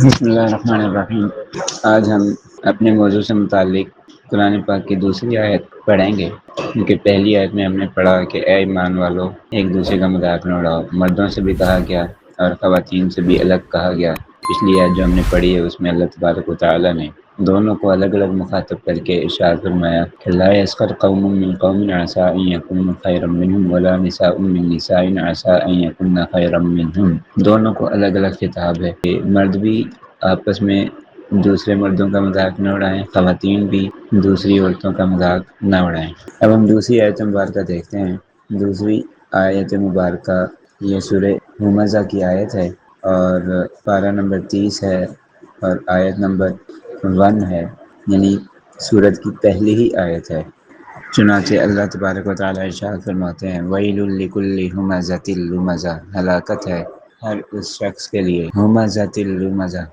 بسم اللہ الرحمن الرحیم۔ آج ہم اپنے موضوع سے متعلق قرآن پاک کی دوسری آیت پڑھیں گے، کیونکہ پہلی آیت میں ہم نے پڑھا کہ اے ایمان والو ایک دوسرے کا مذاق نہ اڑاؤ۔ مردوں سے بھی کہا گیا اور خواتین سے بھی الگ کہا گیا۔ پچھلی آیت جو ہم نے پڑھی ہے اس میں اللہ تبارک و تعالیٰ نے دونوں کو الگ الگ مخاطب کر کے ارشاد فرمایا کہ لا یسخر قوم من قوم عسى ان يكونوا خيرا منهم ولا نساء من نساء عسى ان يكن خيرا منهم۔ دونوں کو الگ الگ خطاب ہے کہ مرد بھی آپس میں دوسرے مردوں کا مذاق نہ اڑائیں، خواتین بھی دوسری عورتوں کا مذاق نہ اڑائیں۔ اب ہم دوسری آیت مبارکہ دیکھتے ہیں۔ دوسری آیت مبارکہ یہ سورہ ہمزہ کی آیت ہے اور پارہ نمبر 30 ہے اور آیت نمبر 1 ہے، یعنی سورت کی پہلی ہی آیت ہے۔ چنانچہ اللہ تبارک و تعالیٰ ارشاد فرماتے ہیں وَيْلٌ لِكُلِّ ہُمَزَةٍ لُمَزَةٍ، ہلاکت ہے ہر اس شخص کے لیے ہمزۃ لمزہ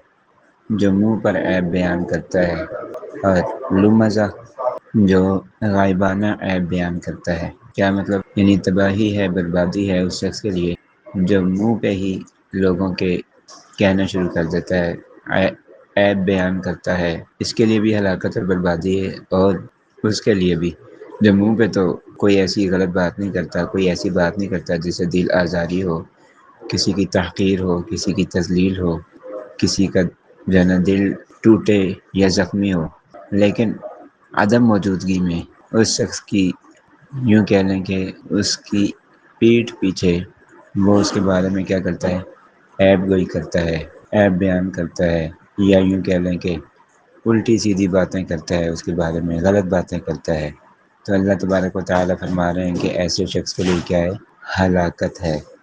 جو منہ پر عیب بیان کرتا ہے، اور لمزہ جو غائبانہ عیب بیان کرتا ہے۔ کیا مطلب؟ یعنی تباہی ہے، بربادی ہے اس شخص کے لیے جو منہ پہ ہی لوگوں کے کہنا شروع کر دیتا ہے، عیب بیان کرتا ہے۔ اس کے لیے بھی ہلاکت اور بربادی ہے، اور اس کے لیے بھی جو منہ پہ تو کوئی ایسی غلط بات نہیں کرتا، کوئی ایسی بات نہیں کرتا جس سے دل آزاری ہو، کسی کی تحقیر ہو، کسی کی تذلیل ہو، کسی کا دل ٹوٹے یا زخمی ہو، لیکن عدم موجودگی میں اس شخص کی یوں کہہ لیں کہ اس کی پیٹھ پیچھے وہ اس کے بارے میں کیا کرتا ہے؟ عیب گوئی کرتا ہے، عیب بیان کرتا ہے، یا یوں کہہ لیں کہ الٹی سیدھی باتیں کرتا ہے، اس کے بارے میں غلط باتیں کرتا ہے۔ تو اللہ تبارک و تعالیٰ فرما رہے ہیں کہ ایسے شخص کے لیے کیا ہے؟ ہلاکت ہے۔